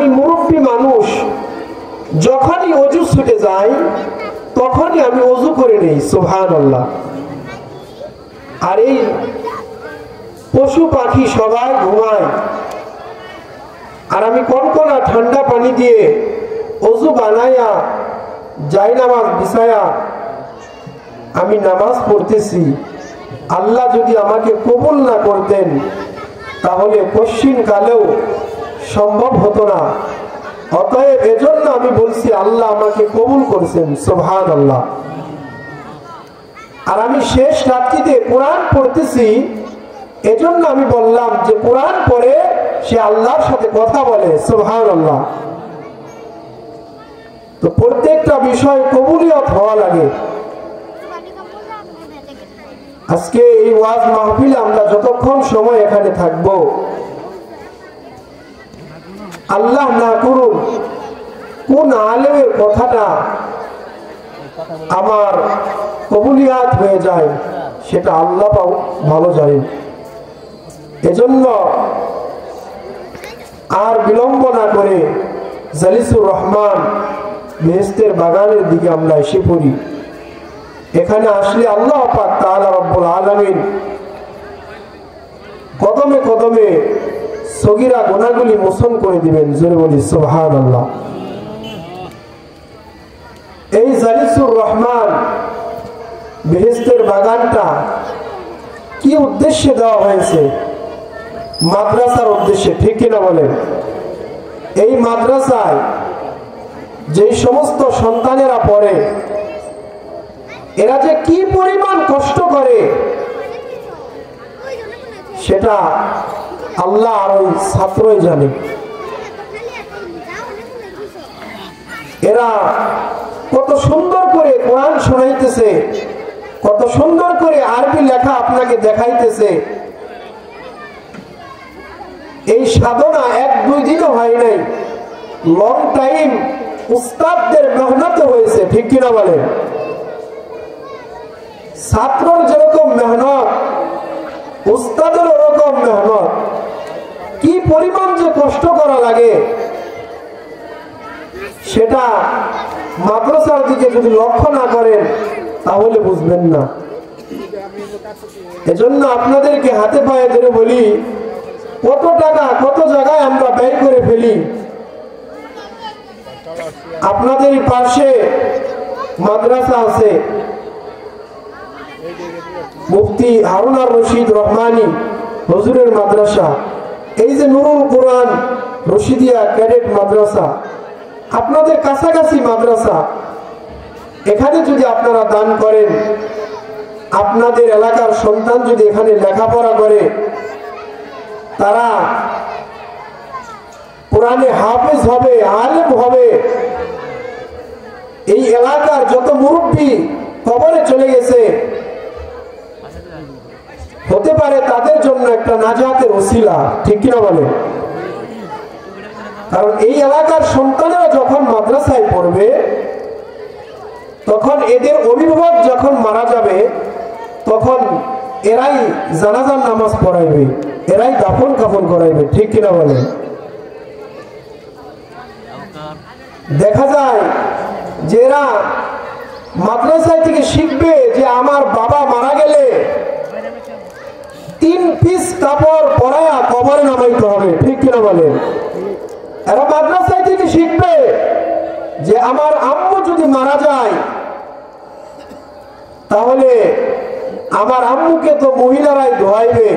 আমি মুরব্বী মানুষ, যখনই ওযু ছুটে যায় তখনই আমি ওযু করে নেই। সুবহানাল্লাহ। আর এই পশু পাখি সবাই ঘুমায়, আর আমি কনকনা ঠান্ডা পানি দিয়ে ওযু বানায়া জায়নামাজ বিছায়া আমি নামাজ পড়তেছি। আল্লাহ যদি আমাকে কবুল না করতেন তাহলে কশিন কালেও সম্ভব হতো না। অতএব এজন্য আমি বলছি আল্লাহ আমাকে কবুল করেছেন। সুবহানাল্লাহ। আর আমি শেষ রাত্রিতে কোরআন পড়তেছি, এজন্য আমি বললাম যে কোরআন পড়ে সে আল্লাহর সাথে কথা বলে। সুবহানাল্লাহ। তো প্রত্যেকটা বিষয় কবুলিয়ত হওয়া লাগে। আজকে এই ওয়াজ মাহফিলে আমরা যতক্ষণ সময় এখানে থাকব, আল্লাহ না করুন কোন আলেমের কথাটা আমার কবুলিয়াত হয়ে যায়, সেটা আল্লাহ ভালো জানেন। এজন্য আর বিলম্ব না করে জালিসুর রহমান বেহেশতের বাগানের দিকে আমরা এসে পড়ি। এখানে আসলে আল্লাহ পাক তাআলা রব্বুল আলামিন কদমে কদমে সগীরা গুনাহগুলি মোচন করে দিবেন। জোরে বলি সুবহানাল্লাহ। এই জালিসুর রহমান বেহেশতের বাগানটা কি উদ্দেশ্যে দেওয়া হয়েছে? মাদ্রাসার উদ্দেশ্যে, ঠিক কিনা বলেন? এই মাদ্রাসায় যে সমস্ত সন্তানেরা পড়ে, এরা যে কি পরিমাণ কষ্ট করে সেটা আল্লাহ আর ওই ছাত্রই জানে। এরা কত সুন্দর করে কোরআন শোনাইতেছে, কত সুন্দর করে আরবি লেখা আপনাকে দেখাইতেছে। এই সাধনা এক দুই দিনও হয় নাই, লং টাইম উস্তাদদের মেহনত হয়েছে, ঠিক কিনা বলেন? ছাত্রর যেরকম মেহনত, উস্তাদের ওরকম মেহনত। কি পরিমাণ যে কষ্ট করা লাগে সেটা মাদ্রাসার দিকে যদি লক্ষ্য না করেন তাহলে বুঝবেন না। এজন্য আপনাদেরকে হাতে পায়ে ধরে বলি, কত টাকা কত জায়গায় আমরা ব্যয় করে ফেলি। আপনাদের পাশে মাদ্রাসা আছে, মুফতি হারুন আর রশিদ রহমানী হুজুরের মাদ্রাসা। এই যে নুরুল কোরআন রশিদিয়া ক্যাডেট মাদ্রাসা, আপনাদের কাছাকাছি মাদ্রাসা। এখানে যদি আপনারা দান করেন, আপনাদের এলাকার সন্তান যদি এখানে লেখাপড়া করে, তারা কোরআনে হাফেজ হবে, আলেম হবে। এই এলাকার যত মুরব্বী কবরে চলে গেছে, হতে পারে তাদের জন্য একটা নাজাতের ওসিলা, ঠিক কিনা বলে? কারণ এই এলাকার সন্তানেরা যখন মাদ্রাসায় পড়বে, তখন এদের অভিভাবক যখন মারা যাবে, তখন এরাই জানাজার নামাজ পড়াইবে, এরাই দাফন কাফন করাইবে, ঠিক কিনা বলে? দেখা যায় যে এরা মাদ্রাসায় থেকে শিখবে যে আমার বাবা মারা গেলে 3 পিস কাপড় পরায়া কবরে নামাইতে হবে, ঠিক কিনা বলে? এরা মাদ্রাসায় থেকে শিখবে যে আমার আম্মু যদি মারা যায় তাহলে আমার আম্মুকে তো মহিলারাই ধোয়াইবে।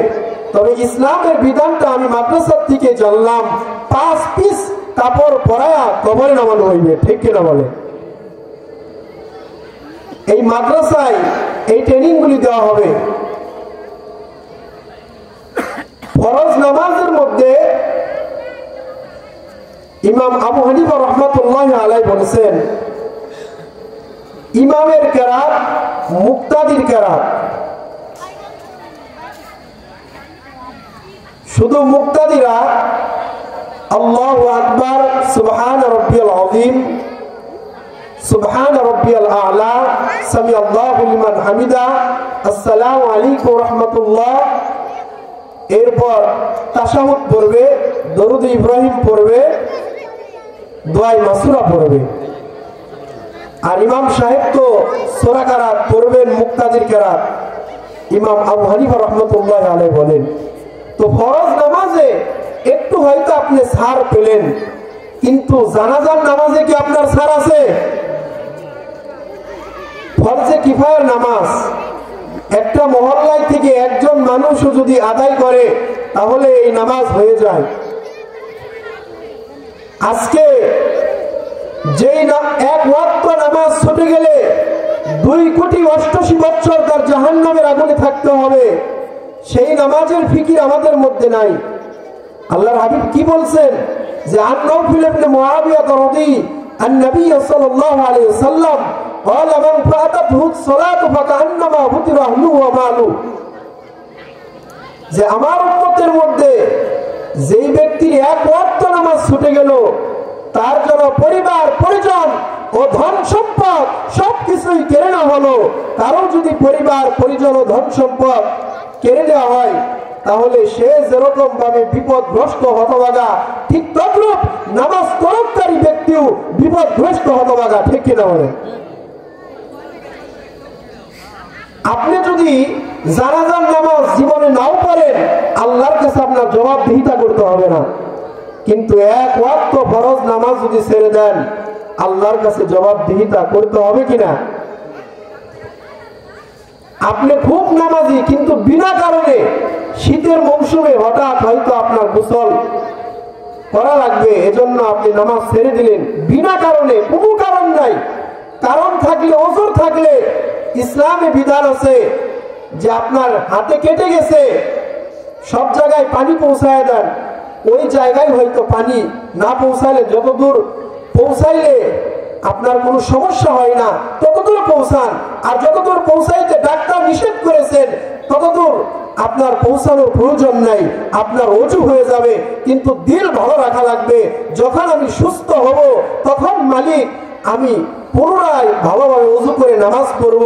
তবে ইসলামের বিধানটা আমি মাদ্রাসার থেকে জানলাম, 5 পিস কাপড় পরায়া কবরে নামানো হইবে, ঠিক কিনা বলে? এই মাদ্রাসায় এই ট্রেনিং গুলি দেওয়া হবে। ফরজ নামাজের মধ্যে ইমাম আবু হানিফা রাহমাতুল্লাহি আলাইহি বলেছেন, ইমামের কেরাত মুক্তাদির কেরাত। শুধু মুক্তাদিরা আল্লাহু আকবার, সুবহান রাব্বিয়াল আযীম, সুবহান রাব্বিয়াল আ'লা, সামি আল্লাহু লিমান হামিদা, আসসালামু আলাইকুম ওয়া রাহমাতুল্লাহ, এরপর তাশাহুদ পড়বে, দরুদ ইব্রাহিম পড়বে, দোয়ায়ে মাসুরা পড়বে। আর ইমাম সাহেব তো সূরা কেরাত পড়বেন, মুক্তাদির কেরাত ইমাম আবু হানিফা রাহমাতুল্লাহ আলাইহি বলেন। তো ফরজ নামাজে একটু হয়তো আপনি ছাড় পেলেন, কিন্তু জানাজার নামাজে কি আপনার ছাড় আছে? ফরজে কিফায়ার নামাজ একটা মহল্লায় থেকে একজন মানুষও যদি আদায় করে তাহলে এই নামাজ হয়ে যায়। আজকে যেই এক ওয়াক্ত নামাজ ছুটে গেলে 2,80,00,000 বছর তার জাহান্নামের আগুনে থাকতে হবে, সেই নামাজের ফিকির আমাদের মধ্যে নাই। আল্লাহর হাবিব কি বলছেন যে আন নাওফিল ইবনে মুআবিয়া রাদিয়াল্লাহু আন-নবী সাল্লাল্লাহু আলাইহি ওয়াসাল্লাম قال من فاتته الصلاة فكأنما فطر أهله وماله, যে আমার উম্মতের মধ্যে যেই ব্যক্তির এক ওয়াক্ত নামাজ ছুটে গেল তার জন্য পরিবার পরিজন ও ধন সম্পদ সবকিছুই কেড়ে নেওয়া হলো। কারো যদি পরিবার পরিজন ও ধন সম্পদ কেড়ে নেওয়া হয় তাহলে সে যেরকম ভাবে বিপদগ্রস্ত হতভাগা, ঠিক তদ্রূপ নামাজ তরককারী ব্যক্তিও বিপদগ্রস্ত হতভাগা। ঠিক কিনা বলেন? আপনি যদি জানাজার নামাজ জীবনে নাও পড়েন আল্লাহর কাছে আপনার জবাবদিহিতা করতে হবে না, কিন্তু এক ওয়াক্ত ফরজ নামাজ যদি ছেড়ে দেন আল্লাহর কাছে জবাবদিহিতা করতে হবে কিনা? আপনি খুব নামাজি কিন্তু বিনা কারণে শীতের মৌসুমে হঠাৎ হয়তো আপনার গোসল করা লাগবে, এজন্য আপনি নামাজ ছেড়ে দিলেন বিনা কারণে, কোনো কারণ নাই। কারণ থাকলে, ওজর থাকলে ইসলামে বিধান আছে যে আপনার হাতে কেটে গেছে, সব জায়গায় পানি পৌঁছায় দেন, ওই জায়গায় হয়তো পানি না পৌঁছালে যতদূর পৌঁছাইলে আপনার কোনো সমস্যা হয় না ততদূর পৌঁছান, আর যতদূর পৌঁছাইতে ডাক্তার নিষেধ করেছেন ততদূর আপনার পৌঁছানোর প্রয়োজন নাই, আপনার ওযু হয়ে যাবে। কিন্তু দিল ভালো রাখা লাগবে, যখন আমি সুস্থ হব তখন মালিক আমি পুনরায় ভালোভাবে ওযু করে নামাজ পড়ব,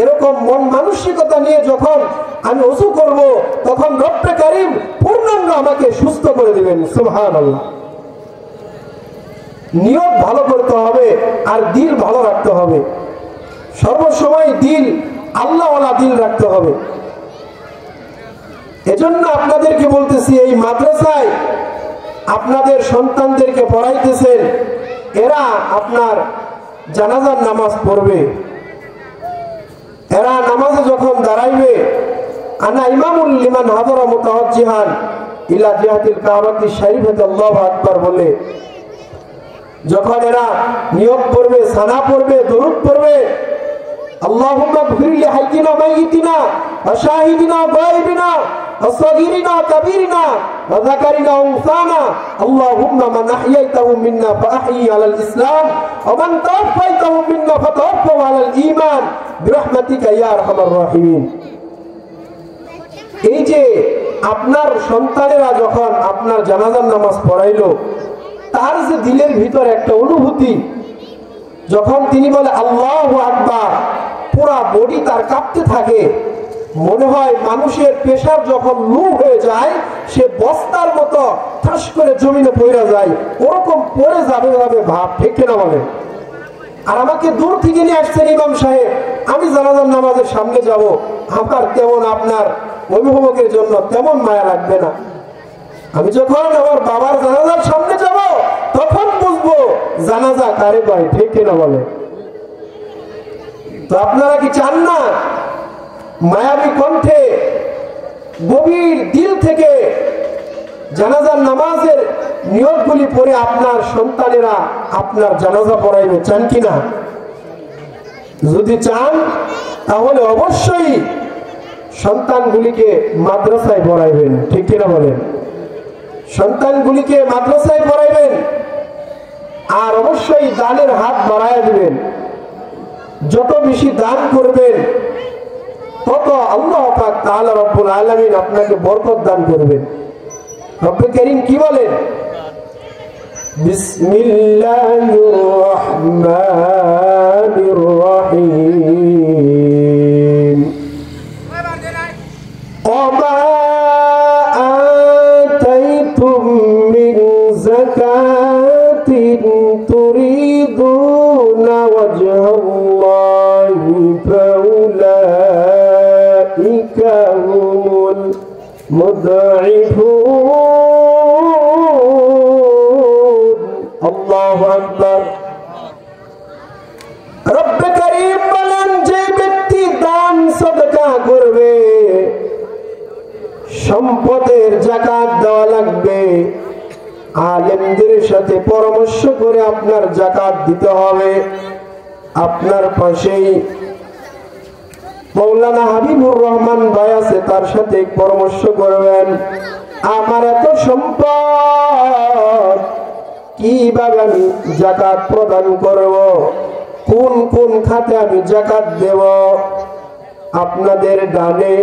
এরকম মন মানসিকতা নিয়ে যখন আমি ওযু করব তখন রব্বে কারীম পূর্ণাঙ্গ আমাকে সুস্থ করে দিবেন। সুবহানাল্লাহ। নিয়ত ভালো করতে হবে আর দিল ভালো রাখতে হবে, সর্বসময় দিল আল্লাহওয়ালা দিল রাখতে হবে। এজন্য আপনাদেরকে বলতেছি, এই মাদ্রাসায় আপনাদের সন্তানদেরকে পড়াইতেছেন, এরা আপনার জানাজার নামাজ পড়বে, এরা নামাজে যখন দাঁড়াইবে আনা ইমামুল লিমান হাযরা মুতাওয়াজ্জিহান ইলা জিহাতিল কাবাতি শরীফাতি আল্লাহু আকবার বলে যখন এরা নিয়ত করবে, সানা পড়বে, দরুদ পড়বে, আল্লাহুম্মা গফির লি হাইয়িনা মাইয়িতিনা ওয়া শাহিদিনা ওয়া গায়বিনা ওয়া সাগীরিনা ওয়া কাবীরিনা ওয়া যাকারিনা ওয়া উনসানা, আল্লাহুম্মা মান আহইয়াইতাহু মিন্না ফাআহয়ি আলাল ইসলাম ওয়া মান তাওয়াফাইতাহু মিন্না ফাতাওয়াফাহু আলাল ঈমান বিরহমাতিকা ইয়া আরহামার রাহিমিন। এই যে আপনার সন্তানেরা যখন আপনার জানাজার নামাজ পড়াইলো, তার যে দিলের ভিতর একটা অনুভূতি, যখন তিনি বলে আল্লাহু আকবার, পুরা বডি তার কাঁপতে থাকে, মনে হয় মানুষের প্রেসার যখন লো হয়ে যায় সে বস্তার মতো ঠাস করে জমিনে পড়ে যায়, ওরকম পড়ে যাবে ভাব। ঠিক কিনা বলে? আর আমাকে দূর থেকে নিয়ে আসছেন ইমাম সাহেব, আমি জানাজার নামাজের সামনে যাব, আমার তেমন আপনার অভিভাবকের জন্য তেমন মায়া লাগবে না। আমি যখন আমার বাবার জানাজার সামনে যাব তখন বুঝবো জানাজা কারে কয়। ঠিক কিনা বলে? তো আপনারা কি চান না মায়াবী কণ্ঠে গভীর দিল থেকে জানাজার নামাজের নিয়তগুলি পড়ে আপনার সন্তানেরা আপনার জানাজা পড়াইবে? চান কিনা? যদি চান তাহলে অবশ্যই সন্তানগুলিকে মাদ্রাসায় পড়াইবেন। ঠিক কিনা বলেন? সন্তানগুলিকে মাদ্রাসায় পড়াইবেন আর অবশ্যই দানের হাত বাড়ায় দিবেন। যত বেশি দান করবেন তত আল্লাহ পাক তাআলা রব্বুল আলামিন আপনাকে বরকত দান করবেন। রব্বে কারীম কি বলেন? বিসমিল্লাহির রহমানির রহিম। ওমা আতাইতুম মিন যাকাতিন আল্লাহু আকবার। রব্বে কারীম বলেন, যে ব্যক্তি দান সদকা করবে, সম্পদের যাকাত দেওয়া লাগবে, আলেমদের সাথে পরামর্শ করে আপনার যাকাত দিতে হবে। আপনার পাশেই মাওলানা হাবিবুর রহমান ভাই আছে, তার সাথে পরামর্শ করবেন, আমার এত সম্পদ কিভাবে আমি যাকাত প্রদান করব, কোন কোন খাতে আমি যাকাত দেব। আপনাদের ডানে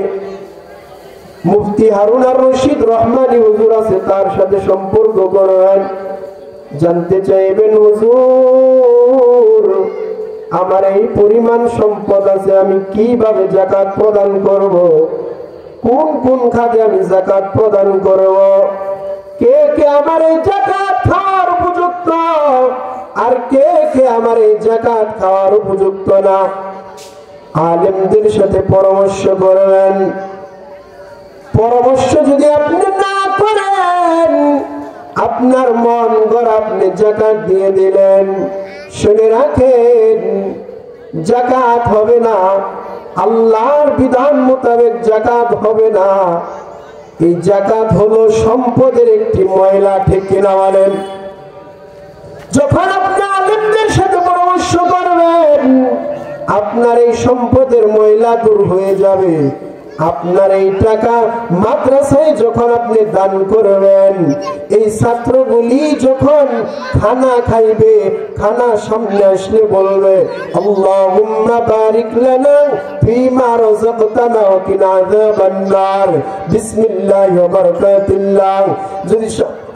মুফতি হারুন আর রশিদ রহমানী হুজুর আছে, তার সাথে সম্পর্ক করবেন, জানতে চাইবেন, হুজুর আমার এই পরিমাণ সম্পদ আছে, আমি কিভাবে যাকাত প্রদান করব, কোন কোন খাতে আমি যাকাত প্রদান করব, কে কে আমার এই যাকাত খাওয়ার উপযুক্ত, আর কে কে আমার এই যাকাত খাওয়ার উপযুক্ত না। আলেমদের সাথে পরামর্শ করবেন। পরামর্শ যদি আপনি না করেন, আপনার মন গড়া আপনি যাকাত দিয়ে দিলেন, শুনে রাখেন যাকাত হবে না, আল্লাহর বিধান মোতাবেক যাকাত হবে না। এই যাকাত হলো সম্পদের একটি ময়লা, ঠিক কিনা বলেন? যখন আপনি আলেমদের সাথে পরামর্শ করবেন, আপনার এই সম্পদের ময়লা দূর হয়ে যাবে। আপনার এই টাকা মাদ্রাসায় যখন আপনি দান করবেন, এই ছাত্রগুলি যখন খানা খাইবে, খানা সামনে আসলে বলবে, আল্লাহুম্মা বারিক লানা ফীমা রাযাকতানা ওয়া কিনা আযাবান নার, বিসমিল্লাহি ওয়া বারাকাতুল্লাহ। যদি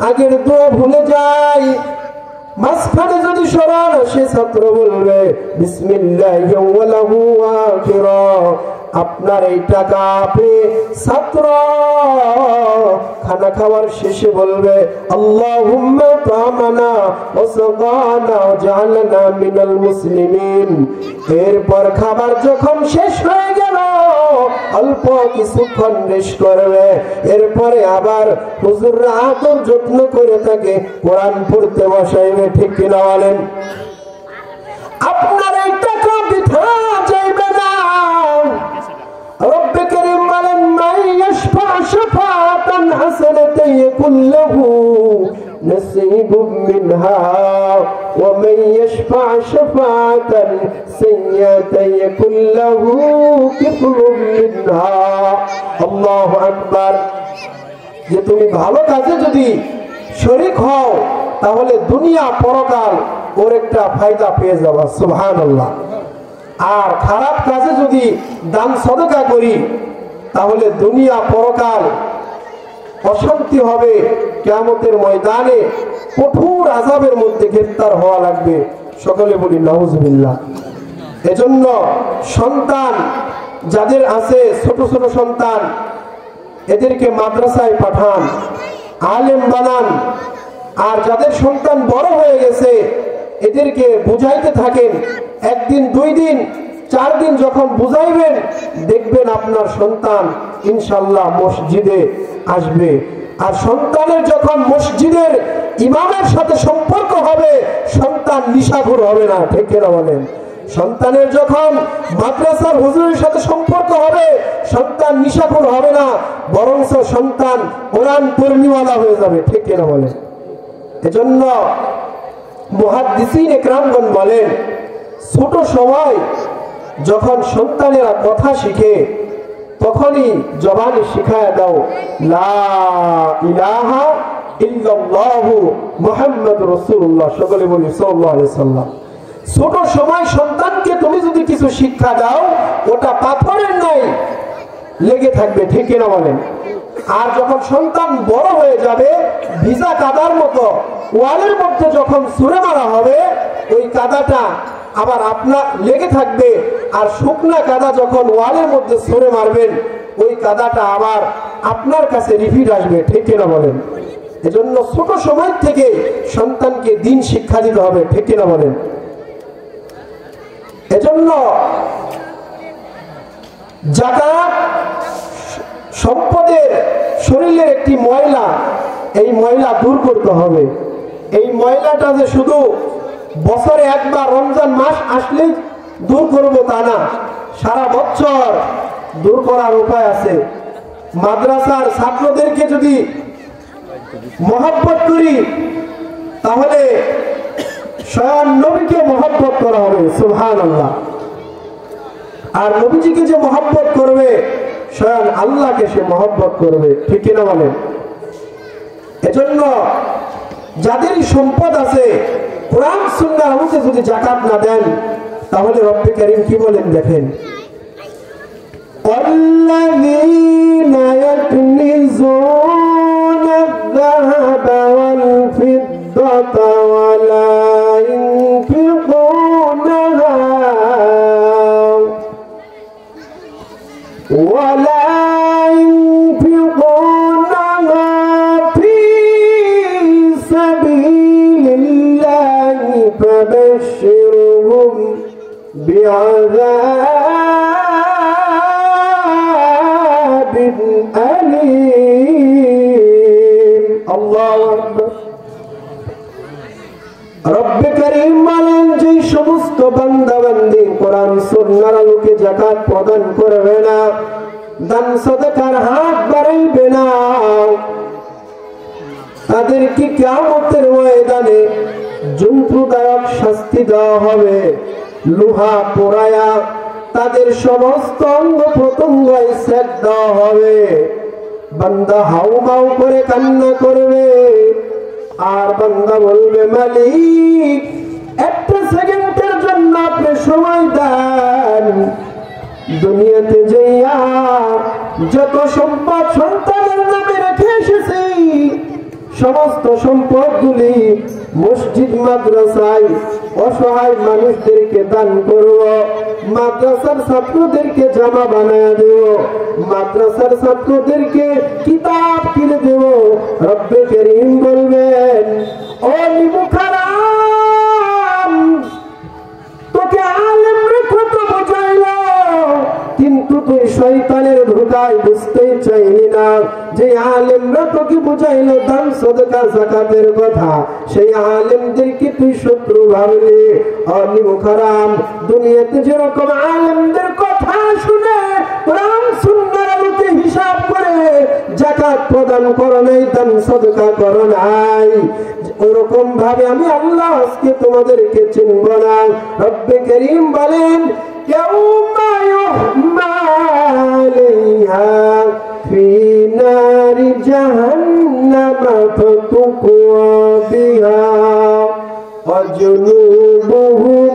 আগের দোয়া ভুলে যায়, মাঝখানে যদি সরান, সে ছাত্র বলবে বিসমিল্লাহি ওয়া লাহু আখিরা। আপনার এই টাকা পেয়ে ছাত্র খানা খাওয়ার শেষে বলবে, আল্লাহুম্মা তা'মানা ওয়া সাকানা ওয়া জা'আলনা মিনাল মুসলিমিন। এরপর খাবার যখন শেষ হয়ে গেল, অল্প কিছুক্ষণ রেস্ট করবে, এরপরে আবার হুজুররা আদর যত্ন করে তাকে কোরআন পড়তে বসাইবে, ঠিক কিনা বলেন? আপনার এই টাকা বৃথা যাইবে না। রব্বে কারীম বলেন, মান ইয়াশফা শাফাআতান হাসানাতান ইয়াকুল লাহু নাসীবুম মিনহা ওয়া মান ইয়াশফা শাফাআতান সাইয়্যাতান ইয়াকুল লাহু কিফলুম মিনহা। আল্লাহু আকবার। যে তুমি ভালো কাজে যদি শরীক হও, তাহলে দুনিয়া পরকাল ওর একটা ফায়দা পেয়ে যাবা, সুবহানাল্লাহ। আর খারাপ কাজে যদি দান সদকা করি, তাহলে দুনিয়া পরকাল অশান্তি হবে, কিয়ামতের ময়দানে কঠোর আযাবের মধ্যে গ্রেফতার হওয়া লাগবে। সকলে বলি নাউজুবিল্লাহ। এজন্য সন্তান যাদের আছে, ছোট ছোট সন্তান, এদেরকে মাদ্রাসায় পাঠান, আলেম বানান। আর যাদের সন্তান বড় হয়ে গেছে, এদেরকে বুঝাইতে থাকেন। একদিন, 2 দিন, 4 দিন যখন বুঝাইবেন, দেখবেন আপনার সন্তান ইনশাআল্লাহ মসজিদে আসবে। আর সন্তানের যখন মসজিদের ইমামের সাথে সম্পর্ক হবে, সন্তান নিশাখোর হবে না, ঠিক কিনা বলেন? সন্তানের যখন মাদ্রাসার হুজুরের সাথে সম্পর্ক হবে, সন্তান নিশাখোর হবে না, বরঞ্চ সন্তান কোরআন পড়নিওয়ালা হয়ে যাবে, ঠিক কিনা বলেন? এজন্য মুহাদ্দিসিন ইকরামগণ বলেন, ছোট সময় যখন সন্তানেরা কথা শিখে, তখনই জবানে শিখায়া দাও লা ইলাহা ইল্লাল্লাহু মুহাম্মাদুর রাসূলুল্লাহ। সকলে বলি সাল্লাল্লাহু আলাইহি সাল্লাম। ছোট সময় সন্তানকে তুমি যদি কিছু শিক্ষা দাও, ওটা পাথরের নাই লেগে থাকবে, ঠিক কিনা বলেন? আর যখন সন্তান বড় হয়ে যাবে, ভিজা কাদার মতো ওয়ালের মধ্যে যখন ছুঁড়ে মারা হবে, ওই কাদাটা আবার আপনার লেগে থাকবে। আর শুকনা কাদা যখন ওয়ালের মধ্যে ছুঁড়ে মারবেন, ওই কাদাটা আবার আপনার কাছে রিপিট আসবে, ঠিক কিনা বলেন? এজন্য ছোট সময় থেকে সন্তানকে দ্বীন শিক্ষা দিতে হবে, ঠিক কিনা বলেন? এজন্য যাকাত সম্পদের, শরীরের একটি ময়লা, এই ময়লা দূর করতে হবে। এই ময়লাটা যে শুধু বছরে একবার রমজান মাস আসলে দূর করব তা না, সারা বছর দূর করার উপায় আছে। মাদ্রাসার ছাত্রদেরকে যদি মহব্বত করি তাহলে স্বয়ং নবীকে মহব্বত করা হবে, সুবহানাল্লাহ। আর নবীজিকে যে মহব্বত করবে স্বয়ং আল্লাহকে সে মহব্বত করবে, ঠিক কিনা বলেন? এজন্য যাদের সম্পদ আছে কোরআন সুন্নাহর আলোকে যদি যাকাত না দেন তাহলে রব্বে কারীম কি বলেন দেখেন, الذين يكنزون الذهب والفضة ولا ينفقونها في سبيل الله فبشرهم بعذاب أليم। الله أكبر। রব্বে কারীম বলেন যে সমস্ত বান্দা বান্দি কোরআন সুন্নাহর আলোকে যাকাত প্রদান করবে না, দান সাদাকার হাত বাড়াইবে না, তাদেরকে কিয়ামতের ময়দানে যন্ত্রদায়ক শাস্তি দেওয়া হবে। লোহা পোড়ায়া তাদের সমস্ত অঙ্গ প্রত্যঙ্গ ছেদ দেওয়া হবে। বান্দা হাউমাউ করে কান্না করবে আর বান্দা বলবে, মালিক একটা সেকেন্ডের জন্য আপনি সময় দেন, দুনিয়াতে যাইয়া যত সম্পদ সন্তানের নামে রেখে এসেছি সমস্ত সম্পদগুলি মসজিদ মাদ্রাসায় অসহায় মানুষদেরকে দান করব, মাদ্রাসার ছাত্রদেরকে জামা বানায় দেব, মাদ্রাসার ছাত্রদেরকে কিতাব কিনে দেব। রব্বে কারীম বলবেন, ও নিমুখারাম, তোকে আলেম রেখে তো বোঝাইলো কিন্তু তুই শয়তানের ধোঁকায় বুঝতেই চাইলি না। যে আলেমরা তোকে বুঝাইলো দান সাদাকা যাকাতের কথা, সেই আলেমদেরকে তুই শত্রু ভাবলি। অনিমুখারাম, দুনিয়াতে যেরকম আলেমদের কথা শুনে কোরআন সুন্নাহর আলোকে হিসাব করে যাকাত প্রদান করো নাই, দান সাদাকা করো নাই, ওরকম ভাবে আমি আল্লাহ আজকে তোমাদেরকে চিনব না। রব্বে কারীম বলেন, ইয়াউমা ইউহমা আলাইহা ফি নারি জাহান্নাম ফাতুকওয়া বিহা ওয়াজুনুবুহুম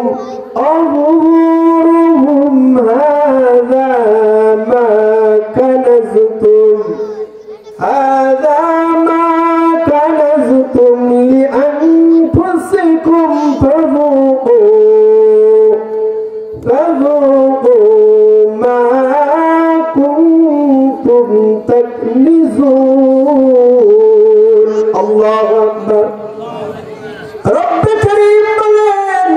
ওয়াযুহুরুহুম হাযা মা কানাজতুম লিআনফুসিকুম ফাযুকু মা কুনতুম তাকনিজুন। আল্লাহু আকবার। রব্বে কারীম বলেন,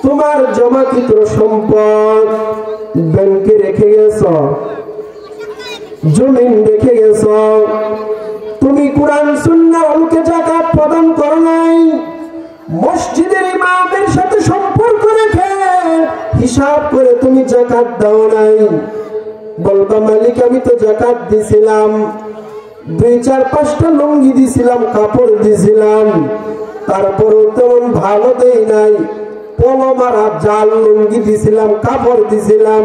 তোমার জমাকৃত সম্পদ ব্যাংকে রেখে গেছো, জমিন রেখে গেছো, তুমি কোরআন সুন্নাহর আলোকে যাকাত প্রদান করো নাই, মসজিদের ইমামের সাথে সম্পর্ক রেখে হিসাব করে তুমি যাকাত দাও নাই। বলবা, মালিক আমি তো যাকাত দিছিলাম, 2-4-5টা লুঙ্গি দিছিলাম, কাপড় দিছিলাম, তারপরেও তেমন ভালো দেই নাই, পলো মারা জাল লুঙ্গি দিছিলাম, কাপড় দিছিলাম,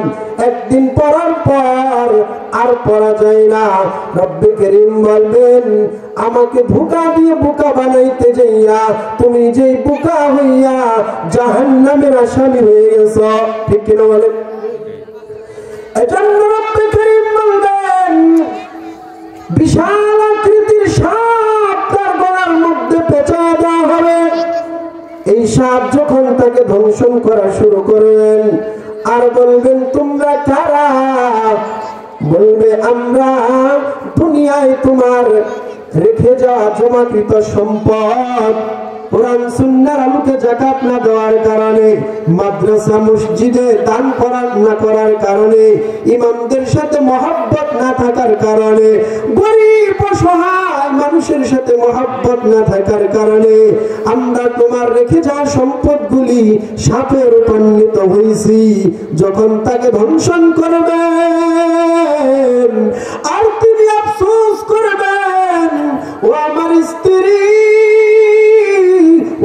একদিন পরার পর আর পরা যায় না। রব্বে কারীম বলবেন, আমাকে ধোঁকা দিয়ে বোকা বানাইতে যাইয়া তুমি যেই বোকা হইয়া জাহান্নামের আসামি হয়ে গেছো, ঠিক কিনা বলেন? এজন্য রব্বে কারীম বলবেন, বিশাল আকৃতির সাপ তার গলার মধ্যে পেঁচায় দেওয়া হবে। এই সাপ যখন তাকে ধ্বংসন করা শুরু করবেন আর বলবেন, তোমরা কারা? বলবে, আমরা দুনিয়ায় তোমার রেখে যাওয়া জমাকৃত সম্পদ কোরআন সুন্নাহর আলোকে যাকাত না দেওয়ার কারণে, মাদ্রাসা মসজিদে দান না করার কারণে, ইমামদের সাথে মহব্বত না থাকার কারণে, গরিব অসহায় মানুষের সাথে মহব্বত না থাকার কারণে আমরা তোমার রেখে যাওয়া সম্পদগুলি সাপে রূপান্তরিত হয়েছি। যখন তাকে ধ্বংসন করবেন আর তিনি আফসোস করবেন, ও আমার স্ত্রী,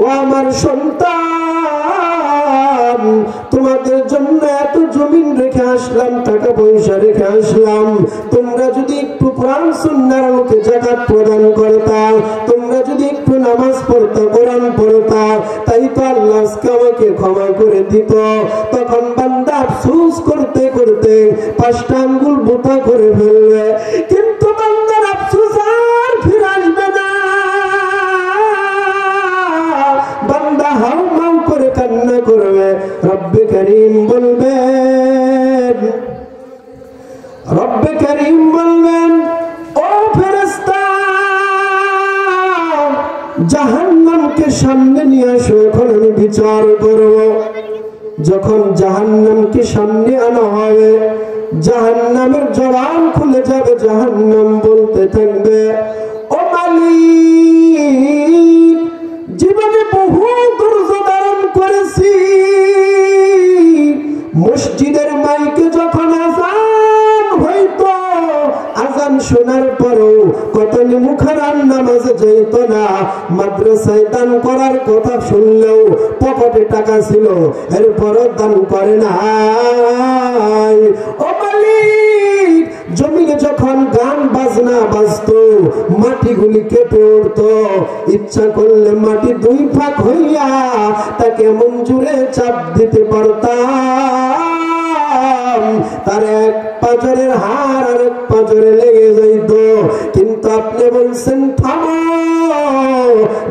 ও আমার সন্তান, তোমাদের জন্য এত জমিন রেখে আসলাম, টাকা পয়সা রেখে আসলাম, তোমরা যদি একটু কোরআন সুন্নাহর আলোকে যাকাত প্রদান করতা, তোমরা যদি একটু নামাজ পড়তা, কোরআন পড়তা, তাই তো আল্লাহ আজকে আমাকে ক্ষমা করে দিত। তখন বান্দা আফসোস করতে করতে 5টা আঙ্গুল বোতা করে ফেলবে, কিন্তু বান্দার আফসোস আর ফিরে আসবে না। বান্দা হাউ মাউ করে কান্না করবে, রব্বে করিম বলবেন, রব্বে করিম বলবেন, ও ফেরেশতা, জাহান্নামকে সামনে নিয়ে আসো, এখন আমি বিচার করব। যখন জাহান্নামকে সামনে আনা হবে, জাহান্নামের জবান খুলে যাবে, জাহান্নাম বলতে থাকবে, ও মালিক, জীবনে বহু ধৈর্য ধারণ করেছি, মসজিদের মাইকে যখন আযান হইতো, আযান শোনার পরও কত মুখরান নামাজে যাইতো না, মাদ্রাসায় দান করার কথা শুনলেও পকেটে টাকা ছিল, এরপরও দান করে নাই। ও মালিক, জমিনে যখন গান বাজনা বাজতো, মাটিগুলি কেঁপে উঠতো, ইচ্ছা করলে মাটি 2 ভাগ হইয়া তাকে এমন জোরে চাপ দিতে পারতাম, তার এক পাঁজরের হাড় আর এক পাঁজরে লেগে যাইত। কিন্তু আপনি বলছেন থামো,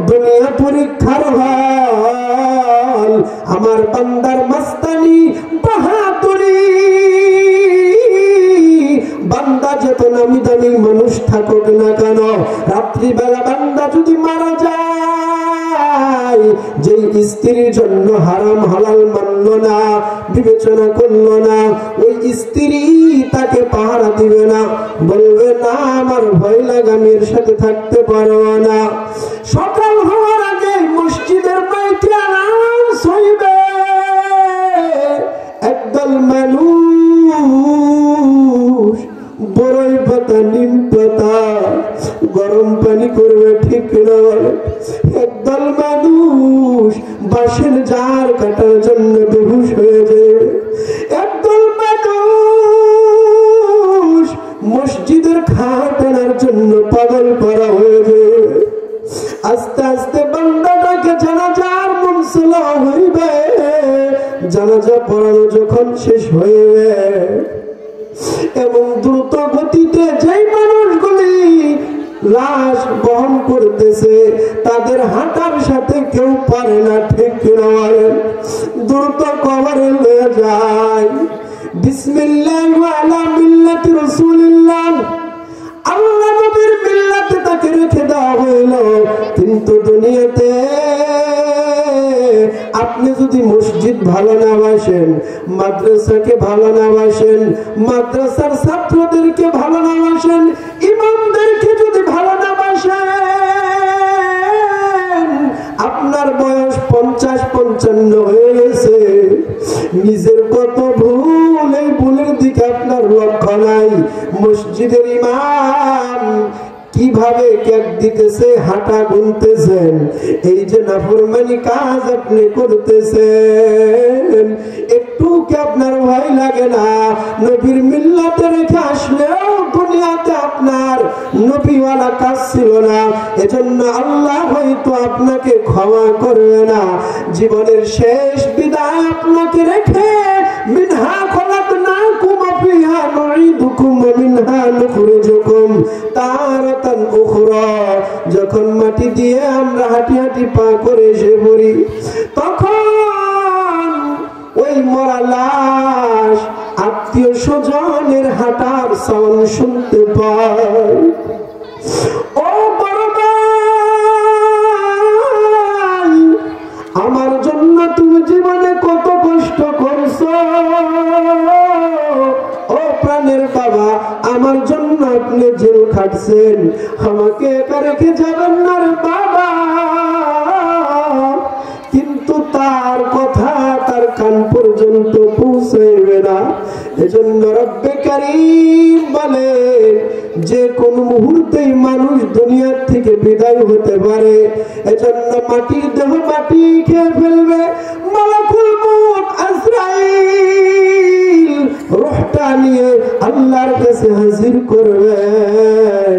দুনিয়া পরীক্ষার হল, আমার বান্দার মাস্তানি বাহাদুরি, বান্দা যত নামি দামি মানুষ থাকুক না কেন, রাত্রিবেলা বান্দা যদি মারা যায়, যেই স্ত্রীর জন্য হারাম হালাল মানল না, বিবেচনা করল না, ওই স্ত্রী তাকে পাহারা দিবে না, বলবে না আমার ভয় লাগে, আমি এর সাথে থাকতে পারবো না। সকাল হওয়ার আগে মসজিদের মাইকে আওয়াজ হইবে, একদল মানুষ বড়ই পাতা নিম পাতা গরম পানি করবে, ঠিক না? একদল মানুষ বাঁশের জার কাটার জন্য বেহুশ হয়ে যায়, একদল মানুষ মসজিদের খাট আনার জন্য পাগল করা হয়ে যায়। আস্তে আস্তে বান্দাটাকে জানাজার মনসলা হইবে, জানাজা পড়ানো যখন শেষ হইবে, এবং দ্রুত গতিতে যেই মানুষগুলি লাশ বহন করতেছে তাদের হাঁটার সাথে কেউ পারে না, ঠিক কিনা বলেন? দ্রুত কবরে লয়ে যায়। বিসমিল্লাহ ওয়ালা মিল্লাতি রাসূলিল্লাহ, আল্লাহ নবীর মিল্লাতে তাকে রেখে দেওয়া হইল। কিন্তু দুনিয়াতে আপনি যদি মসজিদ ভালো না বাসেন, মাদ্রাসাকে ভালো না বাসেন, মাদ্রাসার ছাত্রদেরকে ভালো না বাসেন, ইমামদেরকে যদি ভালো না বাসেন, আপনার বয়স 50-55 হয়ে গেছে, নিজের কত ভুল, এই ভুলের দিকে আপনার লক্ষ্য নাই। মসজিদের ইমাম কিভাবে কেক দিতেছে, হাঁটা গুনতেছেন, এই যে নাফরমানি কাজ আপনি করতেছেন, একটু কি আপনার ভয় লাগে না? নবীর মিল্লাতে রেখে আসলেও দুনিয়াতে আপনার নবীওয়ালা কাজ ছিল না, এজন্য আল্লাহ হয়তো আপনাকে ক্ষমা করবে না। জীবনের শেষ বিদায় আপনাকে রেখে মিনহা খলাকনাকুম ওয়া ফিহা নুঈদুকুম ওয়া মিনহা নুখরিজুকুম তারাতান উখরা, যখন মাটি দিয়ে আমরা হাঁটি হাঁটি পা করে এসে পড়ি, তখন ওই মরা লাশ আত্মীয় স্বজনের হাঁটার সাউন্ড শুনতে পাই। ও বড় ভাই, খাটছেন, আমাকে একা রেখে যাবেন না রে বাবা। কিন্তু তার কথা তার কান পর্যন্ত পৌঁছাইবে না। এজন্য রব্বে কারীম বলেন যে কোন মুহূর্তেই মানুষ দুনিয়ার থেকে বিদায় হতে পারে। এজন্য মাটির দেহ মাটি খেয়ে ফেলবে, মালাকুল মউত আজরাইল রূহটা নিয়ে আল্লাহর কাছে হাজির করবেন।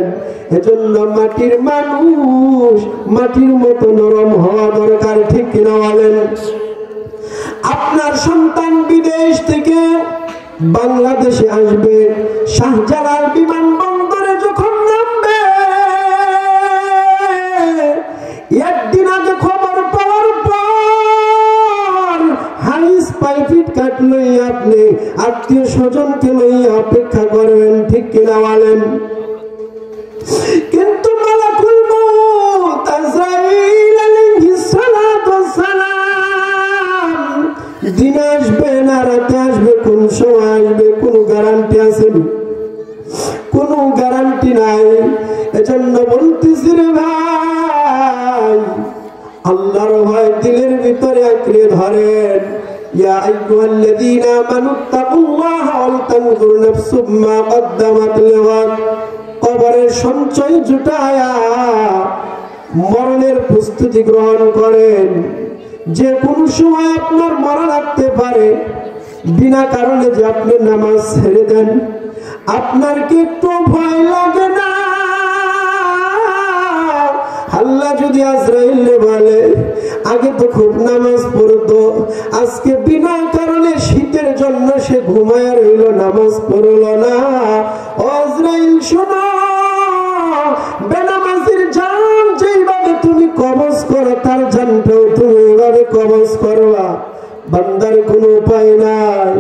এজন্য মাটির মানুষ মাটির মতো নরম হওয়া দরকার, ঠিক কিনা বলেন? আপনার সন্তান বিদেশ থেকে বাংলাদেশে আসবে, শাহজালাল বিমানবন্দরে যখন নামবে, একদিন আগে খবর পাওয়ার পর হাইস পাইপিট কাট লইয়া আপনি আত্মীয় স্বজনকে লইয়া অপেক্ষা করবেন, ঠিক কিনা বলেন? কিন্তু মালাকুল মউত আজরাইল আলাইহিস সালাতু ওয়াস সালাম দিন আসবে না রাতে আসবে, কোন সময় আসবে কোনো গ্যারান্টি আছে? কোনো গ্যারান্টি নাই। এজন্য বলতেছি রে ভাই, আল্লাহর ভয় দিলের ভিতরে আঁকড়ে ধরেন। ইয়া আইয়ুহাল্লাযীনা আমানুত্তাকুল্লাহা ওয়াল তানজুর নাফসুম মা কদ্দামাত লিগাদ। কবরের সঞ্চয় জুটায়া মরণের প্রস্তুতি গ্রহণ করেন। যে কোন সময় আপনার মরণ আসতে পারে, বিনা কারণে যে আপনি নামাজ ছেড়ে দেন, আপনার কি একটু ভয় লাগে না? আল্লাহ যদি আজরাইলে বলে আগে তো খুব নামাজ পড়তো, আজকে বিনা কারণে শীতের জন্য সে ঘুমায় রইল, নামাজ পড়লো না, ও আজরাইল শোনো, বেনামাজির জান যেইভাবে তুমি কবজ করো তার জানটাও তুমি এইভাবে কবজ করবা। বান্দার কোনো উপায় নাই।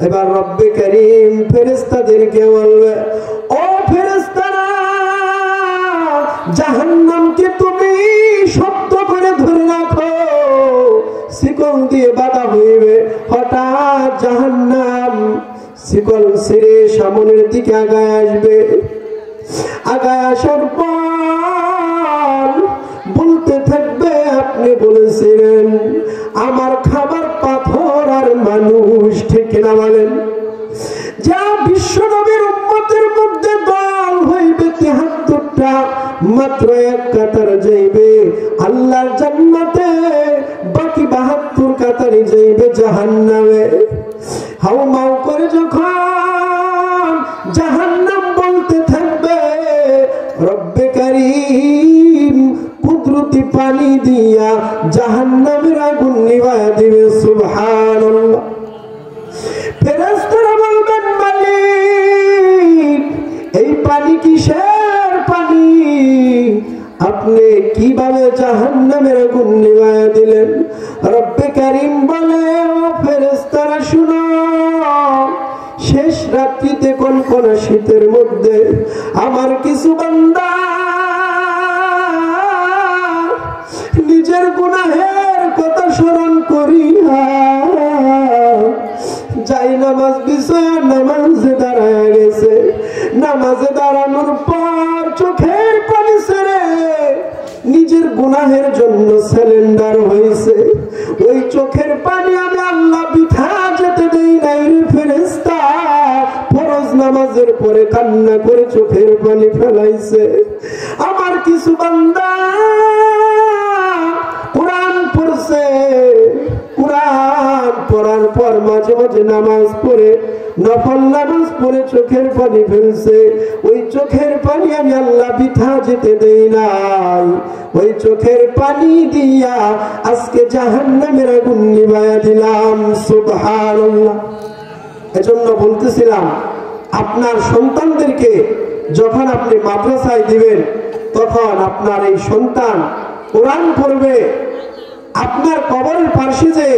এবার রব্বে কারীম ফেরেশতাদেরকে বলবে, ও ফেরেশতারা, জাহান্নামকে তুমি শক্ত করে ধরে রাখো, শিকল দিয়ে বাঁধা হইবে। হঠাৎ জাহান্নাম শিকল ছেড়ে সামনের দিকে আগায় আসবে। আগায় আসার পর বলতে থাকবে, আপনি বলেছিলেন আমার খাবার পাথর আর মানুষ, ঠিক না বলেন? যা বিশ্ব নবীর উম্মতের মধ্যে দল হইবে ৭৩টা, মাত্র এক কাতার যাইবে আল্লাহর জান্নাতে, বাকি ৭২ কাতারে যাইবে জাহান্নামে। হাউমাউ করে যখন জাহান্নাম বলতে থাকবে, রব্বে কারীম কুদরতি পানি দিয়া জাহান্নামের আগুন নিভায়া দিবে। সুবহানাল্লাহ। ফেরেশতারা বলবেন, মালিক এই পানি কিসের পানি? আপনি কিভাবে জাহান্নামের আগুন নিভায়া দিলেন? রব্বে কারীম বলে, ও ফেরেশতারা শুনো, শেষ রাত্রিতে কনকনা শীতের মধ্যে আমার কিছু বান্দা নিজের গুনাহের কথা স্মরণ করিয়া যাই নামাজ বিষয়ে নামাজে দাঁড়ায় গেছে। নামাজে দাঁড়ানোর পর চোখের পানি ছেড়ে নিজের গুনাহের জন্য সিলিন্ডার হয়েছে। ওই চোখের পানি আমি আল্লাহ বৃথা যেতে দেই নাই রে ফেরেশতা। ফরজ নামাজের পরে কান্না করে চোখের পানি ফেলাইছে। আমার কিছু বান্দা কোরআন পড়ছে, কোরআন পড়ার পর মাঝে মাঝে নামাজ পড়ে, নফল নামাজ পড়ে চোখের পানি ফেলছে। ওই চোখের পানি আমি আল্লাহ বৃথা যেতে দেই নাই। ওই চোখের পানি দিয়া আজকে জাহান্নামের আগুন নিভায়া দিলাম। সুবহানাল্লাহ। এজন্য বলতেছিলাম, আপনার সন্তানদেরকে যখন আপনি মাদ্রাসায় দিবেন, তখন আপনার এই সন্তান কোরআন পড়বে, আপনার কবরের পাশে যে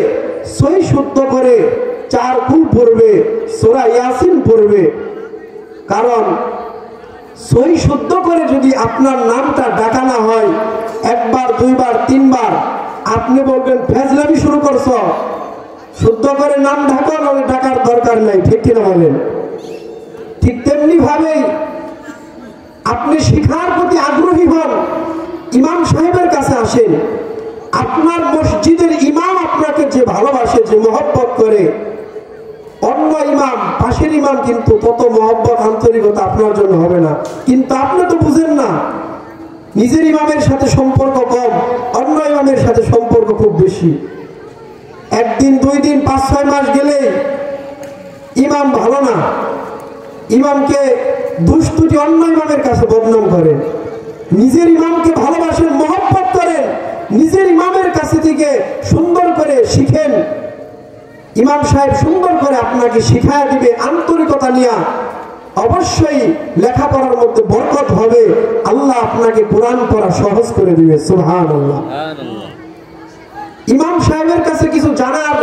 সই শুদ্ধ করে 4 কুল পড়বে, সূরা ইয়াসিন পড়বে। কারণ সই শুদ্ধ করে যদি আপনার নামটা ডাকা না হয়, 1 বার 2 বার 3 বার, আপনি বলবেন ফেজলামি শুরু করছো। শুদ্ধ করে নাম ঢাকা, নাহলে ডাকার দরকার নাই, ঠিক কিনা বলেন? ঠিক তেমনি ভাবেই আপনি শিখার প্রতি আগ্রহী হন, ইমাম সাহেবের কাছে আসেন। আপনার মসজিদের ইমাম আপনাকে যে ভালোবাসে, যে মহব্বত করে, অন্য ইমাম, পাশের ইমাম কিন্তু তত মহব্বত আন্তরিকতা আপনার জন্য হবে না। কিন্তু আপনি তো বুঝেন না, নিজের ইমামের সাথে সম্পর্ক কম, অন্য ইমামের সাথে সম্পর্ক খুব বেশি। একদিন, 2 দিন, 5-6 মাস গেলেই ইমাম ভালো না, ইমামকে দুষ্টুটি অন্য ইমামের কাছে বদনাম করেন। নিজের ইমামকে ভালোবাসেন, মহব্বত করেন, নিজের ইমামের কাছে থেকে সুন্দর করে শিখেন। ইমাম সাহেব সুন্দর করে আপনাকে শিখায়া দিবে আন্তরিকতা নিয়ে। অবশ্যই লেখাপড়ার মধ্যে বরকত হবে, আল্লাহ আপনাকে কোরআন পড়া সহজ করে দিবে। সুবহানাল্লাহ। ইমাম সাহেবের কাছে কিছু জানার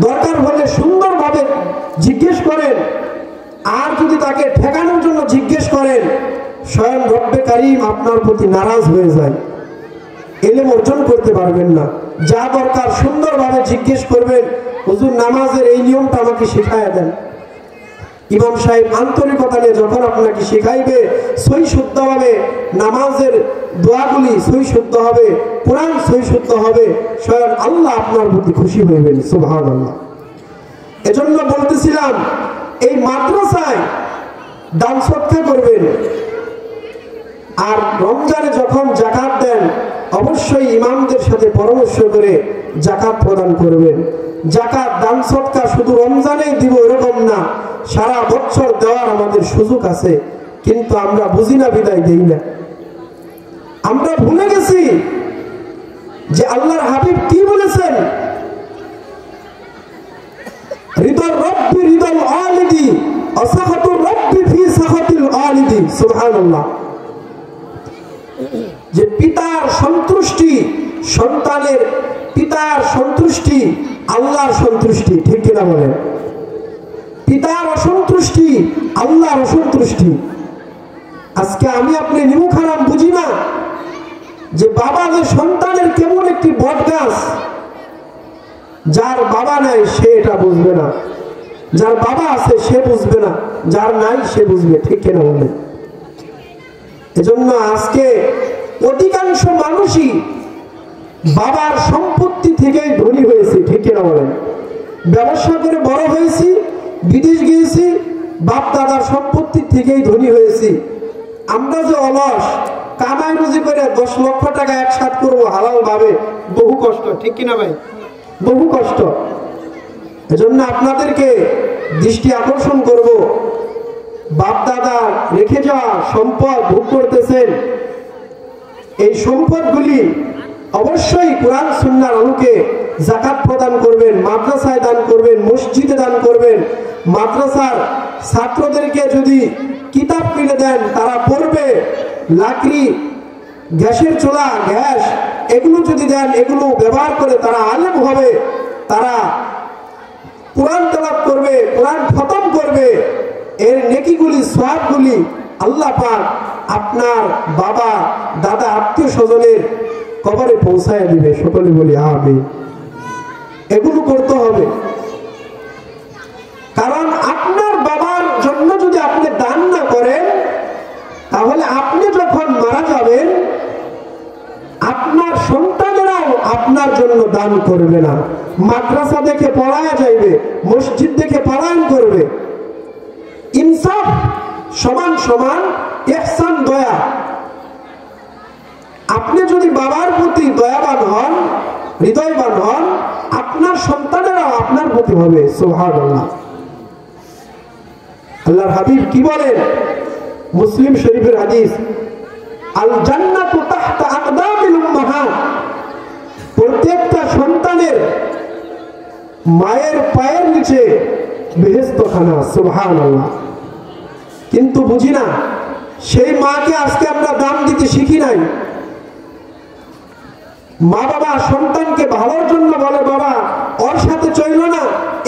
দরকার হলে সুন্দরভাবে জিজ্ঞেস করেন। আর যদি তাকে ঠেকানোর জন্য জিজ্ঞেস করেন, স্বয়ং রব্বে কারীম আপনার প্রতি নারাজ হয়ে যায়, ইলম অর্জন করতে পারবেন না। যা দরকার সুন্দরভাবে জিজ্ঞেস করবেন, হুজুর নামাজের এই নিয়মটা আমাকে শিখায়া দেন। ইমাম সাহেব আন্তরিকতা নিয়ে যখন আপনাকে শিখাইবে, সই শুদ্ধ হবে, নামাজের দোয়াগুলি সই শুদ্ধ হবে, কোরআন সই শুদ্ধ হবে, স্বয়ং আল্লাহ আপনার প্রতি খুশি হইবেন। সুবহানাল্লাহ। এজন্য বলতেছিলাম, এই মাদ্রাসায় দান সৎকার করবেন। আর রমজানে যখন যাকাত দেন, অবশ্যই ইমামদের সাথে পরামর্শ করে যাকাত প্রদান করবেন। যাকাত দান সৎকার শুধু রমজানেই দিব এরকম না, সারা বছর দেওয়ার আমাদের সুযোগ আছে, কিন্তু আমরা বুঝি না, বিদায় দেই না। আমরা ভুলে গেছি যে আল্লাহর হাবিব কি বলেছেন, রিদার রব্বি রিদাল আলিদি আসাখাতুর রব্বি ফি সাখাতিল আলিদি। সুবহানাল্লাহ। যে পিতার সন্তুষ্টি, সন্তানের পিতার সন্তুষ্টি আল্লাহর সন্তুষ্টি, ঠিক কিনা বলেন? পিতার অসন্তুষ্টি আল্লাহর অসন্তুষ্টি। আজকে আমি আপনি নিমুখ হারাম বুঝি না যে বাবা যে সন্তানের কেমন একটি বট গাছ, যার বাবা নাই সে এটা বুঝবে না, যার বাবা আছে সে বুঝবে না, যার নাই সে বুঝবে, ঠিক কিনা বলেন? এজন্য আজকে অধিকাংশ মানুষই বাবার সম্পত্তি থেকেই ধনী হয়েছে, ঠিক কিনা বলেন? ব্যবসা করে বড় হয়েছি, বিদেশ গিয়েছি, বাপ দাদার সম্পত্তি থেকেই ধনী হয়েছি। আমরা যে অলস, কামাই রুজি করে 10 লক্ষ টাকা একসাথ করবো হালাল ভাবে, বহু কষ্ট, ঠিক কিনা ভাই? বহু কষ্ট। এজন্য আপনাদেরকে দৃষ্টি আকর্ষণ করব, বাপ দাদা রেখে যাওয়া সম্পদ ভোগ করতেছেন, এই সম্পদগুলি অবশ্যই কোরআন সুন্নাহর আলোকে যাকাত প্রদান করবেন, মাদ্রাসায় দান করবেন, মসজিদে দান করবেন। মাদ্রাসার ছাত্রদেরকে যদি কিতাব কিনে দেন, তারা পড়বে। লাকড়ি, গ্যাসের চুলা, গ্যাস এগুলো যদি দেন, এগুলো ব্যবহার করে তারা আলেম হবে, তারা কোরআন তেলাওয়াত করবে, কোরআন খতম করবে। এর নেকিগুলি, সওয়াবগুলি আল্লাহ পাক আপনার বাবা দাদা আত্মীয় স্বজনের কবরে পৌঁছায় দিবে। সকলে বলি আমিন। এগুলো করতে হবে, কারণ আপনার বাবার জন্য যদি আপনি দান না করেন, তাহলে আপনি যখন মারা যাবেন, আপনার সন্তানেরাও আপনার জন্য দান করবে না। মাদ্রাসা দেখে পড়ায়া যাইবে, মসজিদ দেখে পালায়ন করবে। ইনসাফ সমান সমান, ইহসান দয়া। আপনি যদি বাবার প্রতি দয়াবান হন, হৃদয়বান হন, আপনার সন্তানেরাও আপনার প্রতি হবে। সুবহানাল্লাহ। আল্লাহর হাবিব কি বলেন? মুসলিম শরীফের হাদিস, আল জান্নাতু তাহতা আকদামিল উম্মাহাত। প্রত্যেকটা সন্তানের মায়ের পায়ের নিচে বেহেশতখানা। সুবহানাল্লাহ। কিন্তু বুঝি না, সেই মাকে আজকে আমরা দাম দিতে শিখি নাই। মা বাবা সন্তানকে ভালোর জন্য বলে, বাবা ওর সাথে চলো না,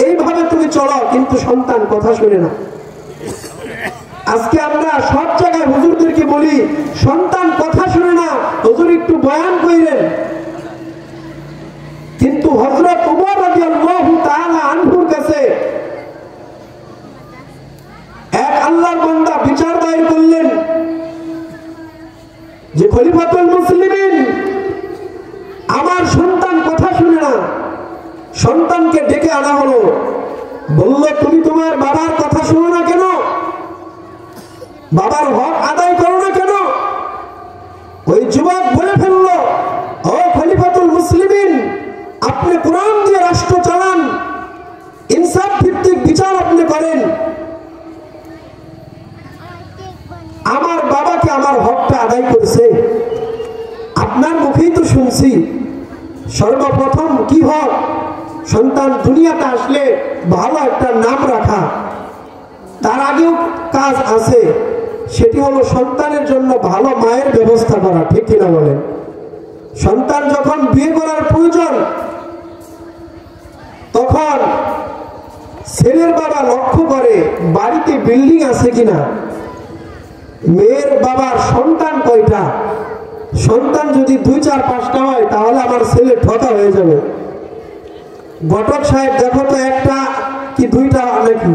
এইভাবে তুমি চলো, কিন্তু সন্তান কথা শুনে না। আজকে আমরা সব জায়গায় হুজুরদেরকে বলি, সন্তান কথা শুনে না, হুজুর একটু বয়ান কইরেন। কিন্তু হযরত ওমর রাদিয়াল্লাহু তাআলা আনহুর কাছে এক আল্লাহর বান্দা বিচার দায়ের করলেন সন্তানকে ডেকে আনা হলো, বলল তুমি তোমার বাবার কথা শোনো না কেন, বাবার হক আদায় করো না কেন? ওই যুবক বলে ফেলল, ও খলিফাতুল মুসলিমিন, আপনি কোরআন দিয়ে রাষ্ট্র চালান, ইনসাফ ভিত্তিক বিচার আপনি করেন, আমার বাবাকে আমার হকটা আদায় করেছে, আপনার মুখেই তো শুনছি। সর্বপ্রথম কি হক? সন্তান দুনিয়াতে আসলে ভালো একটা নাম রাখা। তার আগেও কাজ আছে, সেটি হলো সন্তানের জন্য ভালো মায়ের ব্যবস্থা করা। ঠিক কিনা বলেন? সন্তান যখন বিয়ে করার প্রয়োজন, তখন ছেলের বাবা লক্ষ্য করে বাড়িতে বিল্ডিং আছে কিনা, মেয়ের বাবার সন্তান কয়টা। সন্তান যদি 2, 4, 5টা হয় তাহলে আমার ছেলে ঠকা হয়ে যাবে। ঘটক সাহেব দেখো তো একটা কি 2টা নাকি,